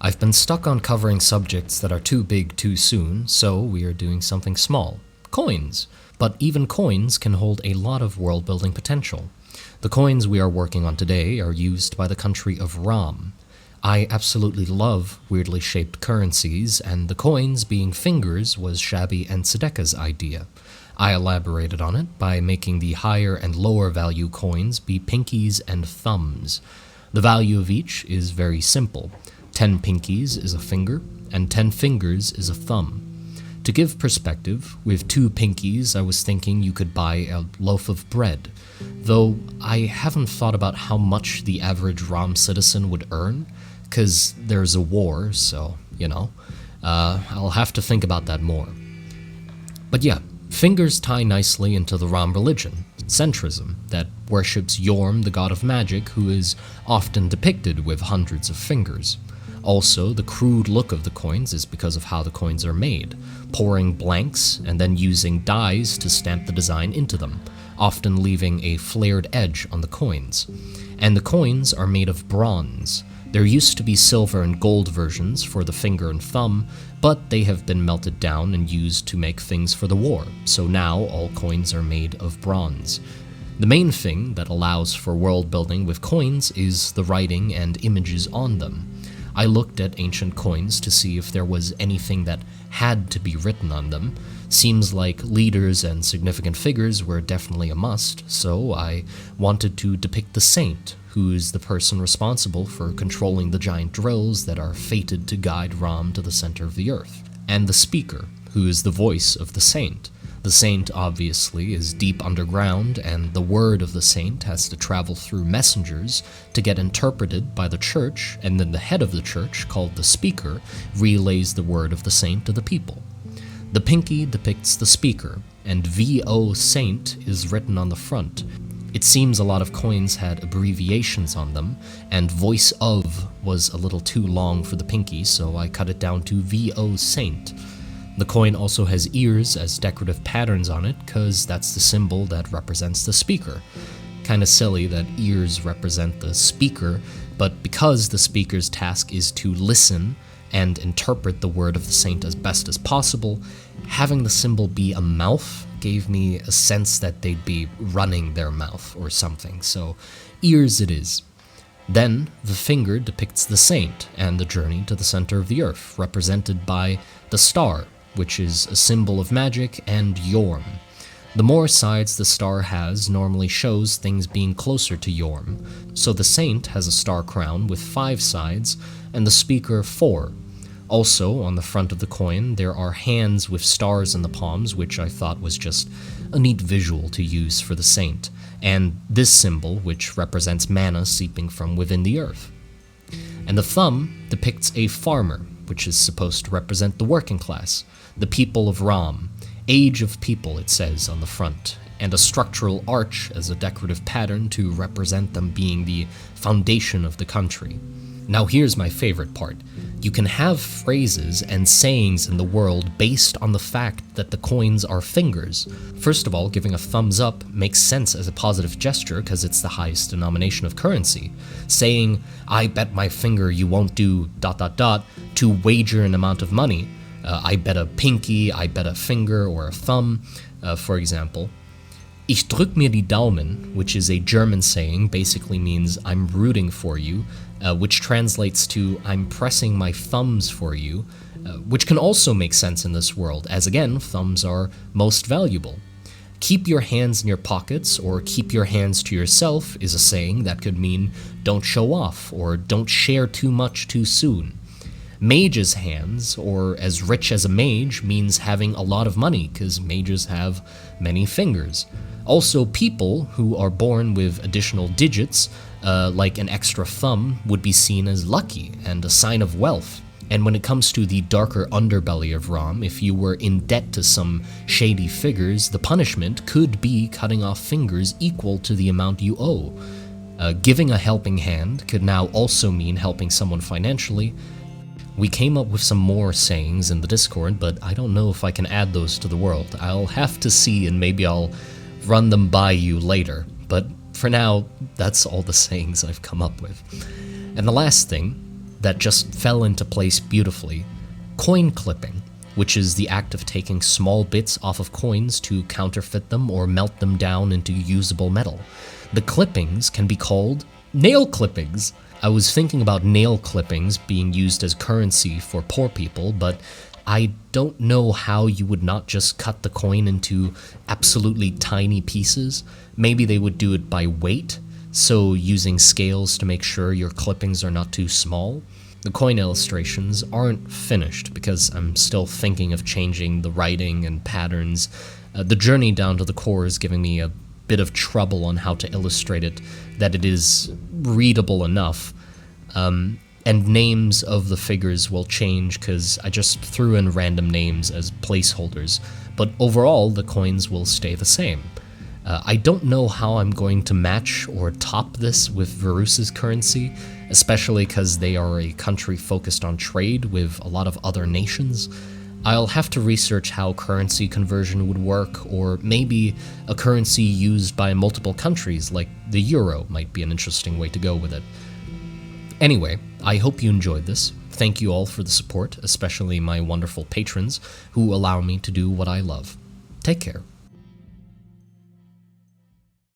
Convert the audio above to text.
I've been stuck on covering subjects that are too big too soon, so we are doing something small. Coins. But even coins can hold a lot of world-building potential. The coins we are working on today are used by the country of Ram. I absolutely love weirdly shaped currencies, and the coins being fingers was Shabby and Sedeka's idea. I elaborated on it by making the higher and lower value coins be pinkies and thumbs. The value of each is very simple. 10 pinkies is a finger, and 10 fingers is a thumb. To give perspective, with 2 pinkies I was thinking you could buy a loaf of bread, though I haven't thought about how much the average Ram citizen would earn, because there's a war, so, I'll have to think about that more. But yeah, fingers tie nicely into the Ram religion, centrism, that worships Yorm, the god of magic, who is often depicted with hundreds of fingers. Also, the crude look of the coins is because of how the coins are made, pouring blanks and then using dyes to stamp the design into them, often leaving a flared edge on the coins. And the coins are made of bronze. There used to be silver and gold versions for the finger and thumb, but they have been melted down and used to make things for the war, so now all coins are made of bronze. The main thing that allows for world building with coins is the writing and images on them. I looked at ancient coins to see if there was anything that had to be written on them. Seems like leaders and significant figures were definitely a must, so I wanted to depict the saint, who is the person responsible for controlling the giant drills that are fated to guide Ram to the center of the earth, and the speaker, who is the voice of the saint. The saint, obviously, is deep underground, and the word of the saint has to travel through messengers to get interpreted by the church, and then the head of the church, called the speaker, relays the word of the saint to the people. The pinky depicts the speaker, and VO Saint is written on the front. It seems a lot of coins had abbreviations on them, and voice of was a little too long for the pinky, so I cut it down to VO Saint. The coin also has ears as decorative patterns on it, cause that's the symbol that represents the speaker. Kinda silly that ears represent the speaker, but because the speaker's task is to listen and interpret the word of the saint as best as possible, having the symbol be a mouth gave me a sense that they'd be running their mouth or something, so ears it is. Then, the finger depicts the saint and the journey to the center of the earth, represented by the star, which is a symbol of magic, and Yorm. The more sides the star has normally shows things being closer to Yorm, so the saint has a star crown with 5 sides, and the speaker 4. Also, on the front of the coin, there are hands with stars in the palms, which I thought was just a neat visual to use for the saint, and this symbol, which represents mana seeping from within the earth. And the thumb depicts a farmer, which is supposed to represent the working class, the people of Ram, age of people, it says on the front, and a structural arch as a decorative pattern to represent them being the foundation of the country. Now here's my favorite part. You can have phrases and sayings in the world based on the fact that the coins are fingers. First of all, giving a thumbs up makes sense as a positive gesture because it's the highest denomination of currency. Saying, I bet my finger you won't do ... to wager an amount of money. I bet a pinky, I bet a finger or a thumb, for example. Ich drück mir die Daumen, which is a German saying, basically means I'm rooting for you, which translates to I'm pressing my thumbs for you, which can also make sense in this world, as again, thumbs are most valuable. Keep your hands in your pockets, or keep your hands to yourself, is a saying that could mean don't show off, or don't share too much too soon. Mage's hands, or as rich as a mage, means having a lot of money, because mages have many fingers. Also, people who are born with additional digits, like an extra thumb, would be seen as lucky and a sign of wealth. And when it comes to the darker underbelly of Ram, if you were in debt to some shady figures, the punishment could be cutting off fingers equal to the amount you owe. Giving a helping hand could now also mean helping someone financially. We came up with some more sayings in the Discord, but I don't know if I can add those to the world. I'll have to see, and maybe I'll run them by you later. But for now, that's all the sayings I've come up with. And the last thing, that just fell into place beautifully. Coin clipping, which is the act of taking small bits off of coins to counterfeit them or melt them down into usable metal. The clippings can be called nail clippings. I was thinking about nail clippings being used as currency for poor people, but I don't know how you would not just cut the coin into absolutely tiny pieces. Maybe they would do it by weight, so using scales to make sure your clippings are not too small. The coin illustrations aren't finished because I'm still thinking of changing the writing and patterns. The journey down to the core is giving me a bit of trouble on how to illustrate it, that it is readable enough. And names of the figures will change because I just threw in random names as placeholders, but overall the coins will stay the same. I don't know how I'm going to match or top this with Verus's currency, especially because they are a country focused on trade with a lot of other nations. I'll have to research how currency conversion would work, or maybe a currency used by multiple countries like the euro might be an interesting way to go with it. Anyway, I hope you enjoyed this. Thank you all for the support, especially my wonderful patrons who allow me to do what I love. Take care.